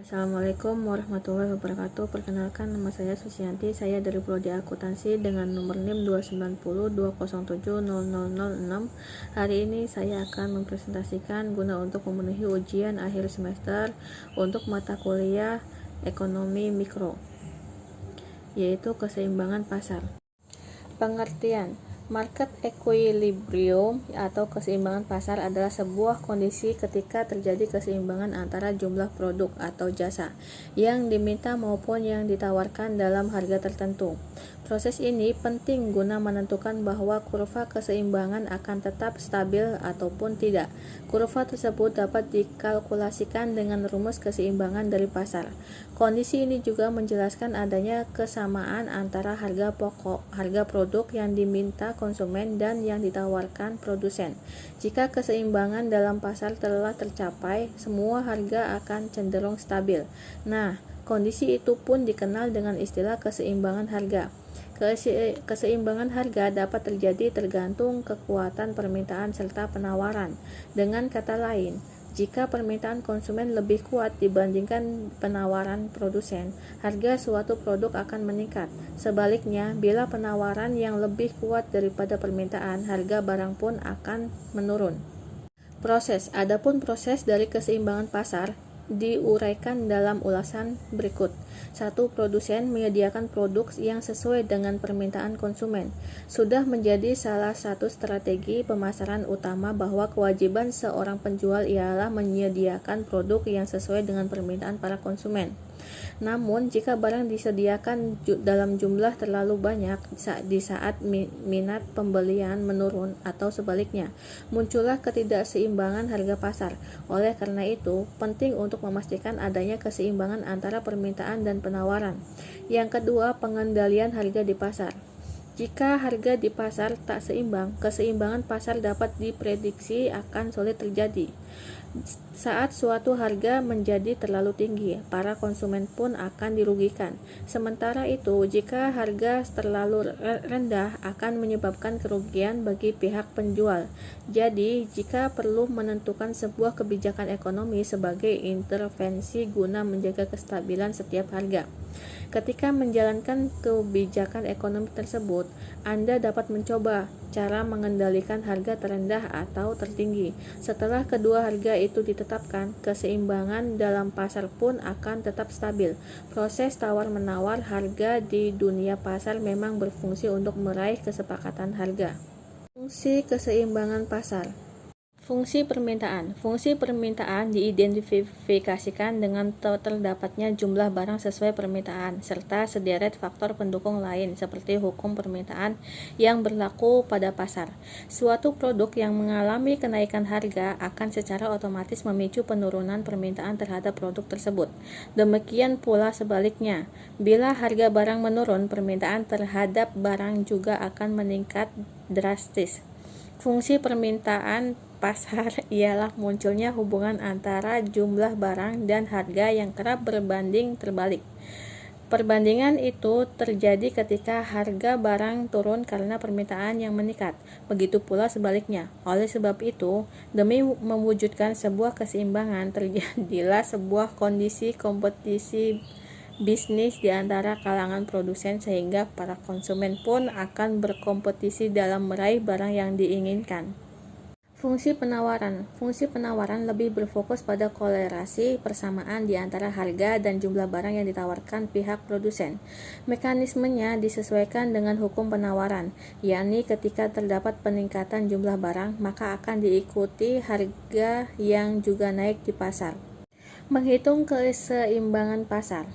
Assalamualaikum warahmatullahi wabarakatuh. Perkenalkan, nama saya Susianti. Saya dari Prodi Akuntansi dengan nomor NIM 29020700006. Hari ini saya akan mempresentasikan guna untuk memenuhi ujian akhir semester untuk mata kuliah Ekonomi Mikro, yaitu keseimbangan pasar. Pengertian: market equilibrium atau keseimbangan pasar adalah sebuah kondisi ketika terjadi keseimbangan antara jumlah produk atau jasa yang diminta maupun yang ditawarkan dalam harga tertentu. Proses ini penting guna menentukan bahwa kurva keseimbangan akan tetap stabil ataupun tidak. Kurva tersebut dapat dikalkulasikan dengan rumus keseimbangan dari pasar. Kondisi ini juga menjelaskan adanya kesamaan antara harga pokok, harga produk yang diminta konsumen dan yang ditawarkan produsen. Jika keseimbangan dalam pasar telah tercapai, semua harga akan cenderung stabil. Nah, kondisi itu pun dikenal dengan istilah keseimbangan harga. Keseimbangan harga dapat terjadi tergantung kekuatan permintaan serta penawaran. Dengan kata lain, jika permintaan konsumen lebih kuat dibandingkan penawaran produsen, harga suatu produk akan meningkat. Sebaliknya, bila penawaran yang lebih kuat daripada permintaan, harga barang pun akan menurun. Adapun proses dari keseimbangan pasar diuraikan dalam ulasan berikut. 1. Produsen menyediakan produk yang sesuai dengan permintaan konsumen. Sudah menjadi salah satu strategi pemasaran utama bahwa kewajiban seorang penjual ialah menyediakan produk yang sesuai dengan permintaan para konsumen. Namun, jika barang disediakan dalam jumlah terlalu banyak di saat minat pembelian menurun atau sebaliknya, muncullah ketidakseimbangan harga pasar. Oleh karena itu, penting untuk memastikan adanya keseimbangan antara permintaan dan penawaran. Yang kedua, pengendalian harga di pasar. Jika harga di pasar tak seimbang, keseimbangan pasar dapat diprediksi akan sulit terjadi. Saat suatu harga menjadi terlalu tinggi, para konsumen pun akan dirugikan. Sementara itu, jika harga terlalu rendah akan menyebabkan kerugian bagi pihak penjual. Jadi, jika perlu menentukan sebuah kebijakan ekonomi sebagai intervensi guna menjaga kestabilan setiap harga. Ketika menjalankan kebijakan ekonomi tersebut, Anda dapat mencoba cara mengendalikan harga terendah atau tertinggi. Setelah kedua harga itu ditetapkan, keseimbangan dalam pasar pun akan tetap stabil. Proses tawar-menawar harga di dunia pasar memang berfungsi untuk meraih kesepakatan harga. Fungsi keseimbangan pasar. Fungsi permintaan diidentifikasikan dengan terdapatnya jumlah barang sesuai permintaan, serta sederet faktor pendukung lain seperti hukum permintaan yang berlaku pada pasar. Suatu produk yang mengalami kenaikan harga akan secara otomatis memicu penurunan permintaan terhadap produk tersebut. Demikian pula sebaliknya, bila harga barang menurun, permintaan terhadap barang juga akan meningkat drastis. Fungsi permintaan pasar ialah munculnya hubungan antara jumlah barang dan harga yang kerap berbanding terbalik. Perbandingan itu terjadi ketika harga barang turun karena permintaan yang meningkat. Begitu pula sebaliknya. Oleh sebab itu, demi mewujudkan sebuah keseimbangan, terjadilah sebuah kondisi kompetisi bisnis di antara kalangan produsen sehingga para konsumen pun akan berkompetisi dalam meraih barang yang diinginkan. Fungsi penawaran lebih berfokus pada kolerasi persamaan di antara harga dan jumlah barang yang ditawarkan pihak produsen. Mekanismenya disesuaikan dengan hukum penawaran, yakni ketika terdapat peningkatan jumlah barang, maka akan diikuti harga yang juga naik di pasar. Menghitung keseimbangan pasar.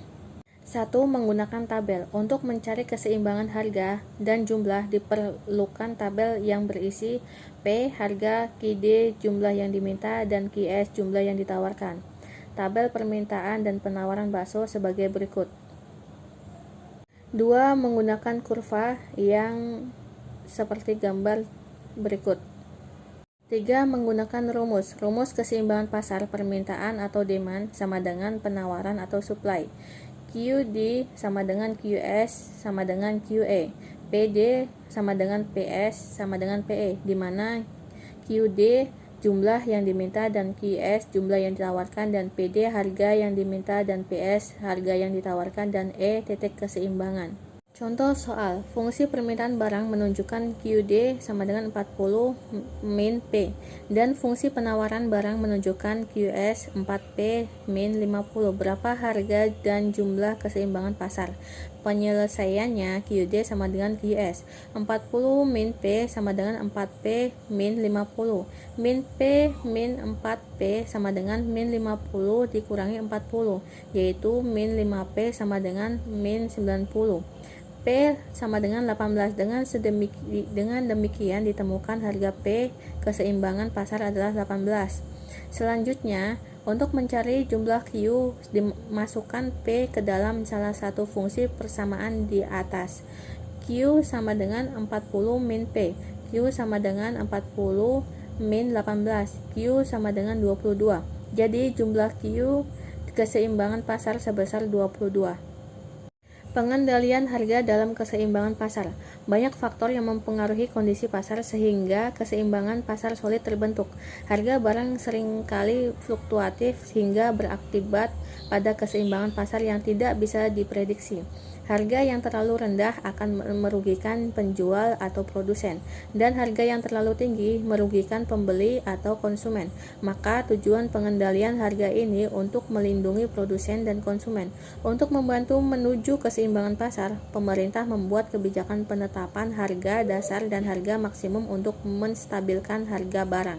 1. Menggunakan tabel. Untuk mencari keseimbangan harga dan jumlah diperlukan tabel yang berisi P harga, QD jumlah yang diminta, dan QS jumlah yang ditawarkan. Tabel permintaan dan penawaran bakso sebagai berikut. 2. Menggunakan kurva yang seperti gambar berikut. 3. Menggunakan rumus. Rumus keseimbangan pasar permintaan atau demand sama dengan penawaran atau supply. QD sama dengan QS sama dengan QA. PD sama dengan PS sama dengan PE, di mana QD jumlah yang diminta, dan QS jumlah yang ditawarkan, dan PD harga yang diminta, dan PS harga yang ditawarkan, dan E titik keseimbangan. Contoh soal, fungsi permintaan barang menunjukkan QD sama dengan 40 min P, dan fungsi penawaran barang menunjukkan QS 4P min 50. Berapa harga dan jumlah keseimbangan pasar? Penyelesaiannya QD sama dengan QS. 40 min P sama dengan 4P min 50. Min P min 4P sama dengan min 50 dikurangi 40, yaitu min 5P sama dengan min 90. P sama dengan 18. Dengan demikian ditemukan harga P keseimbangan pasar adalah 18. Selanjutnya, untuk mencari jumlah Q, dimasukkan P ke dalam salah satu fungsi persamaan di atas. Q sama dengan 40 min P. Q sama dengan 40 min 18. Q sama dengan 22. Jadi jumlah Q keseimbangan pasar sebesar 22. Pengendalian harga dalam keseimbangan pasar. Banyak faktor yang mempengaruhi kondisi pasar sehingga keseimbangan pasar sulit terbentuk. Harga barang seringkali fluktuatif sehingga berakibat pada keseimbangan pasar yang tidak bisa diprediksi. Harga yang terlalu rendah akan merugikan penjual atau produsen, dan harga yang terlalu tinggi merugikan pembeli atau konsumen. Maka tujuan pengendalian harga ini untuk melindungi produsen dan konsumen. Untuk membantu menuju keseimbangan pasar, pemerintah membuat kebijakan penetapan harga dasar dan harga maksimum untuk menstabilkan harga barang.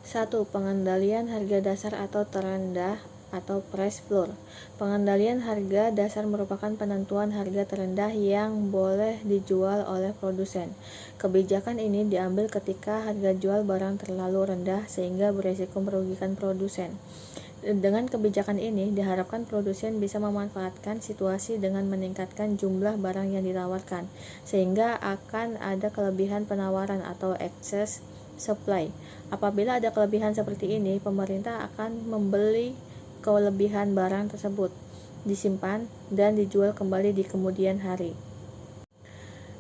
1. Pengendalian harga dasar atau terendah atau price floor. Pengendalian harga dasar merupakan penentuan harga terendah yang boleh dijual oleh produsen. Kebijakan ini diambil ketika harga jual barang terlalu rendah sehingga berisiko merugikan produsen. Dengan kebijakan ini, diharapkan produsen bisa memanfaatkan situasi dengan meningkatkan jumlah barang yang ditawarkan, sehingga akan ada kelebihan penawaran atau excess supply. Apabila ada kelebihan seperti ini, pemerintah akan membeli kelebihan barang tersebut, disimpan, dan dijual kembali di kemudian hari.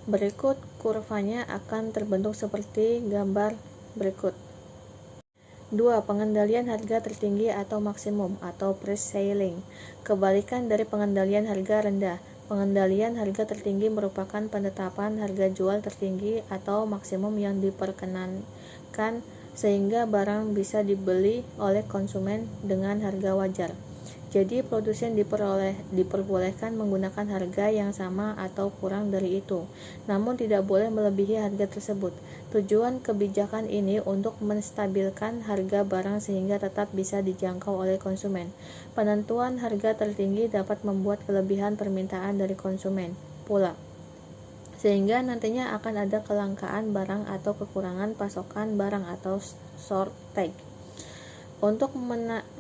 Berikut kurvanya akan terbentuk seperti gambar berikut. 2. Pengendalian harga tertinggi atau maksimum atau price ceiling. Kebalikan dari pengendalian harga rendah. Pengendalian harga tertinggi merupakan penetapan harga jual tertinggi atau maksimum yang diperkenankan sehingga barang bisa dibeli oleh konsumen dengan harga wajar. Jadi produsen diperbolehkan menggunakan harga yang sama atau kurang dari itu, namun tidak boleh melebihi harga tersebut. Tujuan kebijakan ini untuk menstabilkan harga barang sehingga tetap bisa dijangkau oleh konsumen. Penentuan harga tertinggi dapat membuat kelebihan permintaan dari konsumen pula, sehingga nantinya akan ada kelangkaan barang atau kekurangan pasokan barang atau shortage. Untuk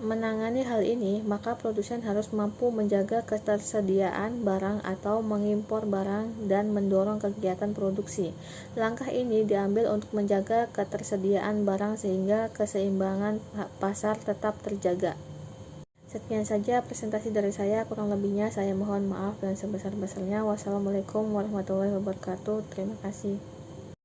menangani hal ini, maka produsen harus mampu menjaga ketersediaan barang atau mengimpor barang dan mendorong kegiatan produksi. Langkah ini diambil untuk menjaga ketersediaan barang sehingga keseimbangan pasar tetap terjaga. Sekian saja presentasi dari saya, kurang lebihnya saya mohon maaf dan sebesar-besarnya. Wassalamualaikum warahmatullahi wabarakatuh. Terima kasih.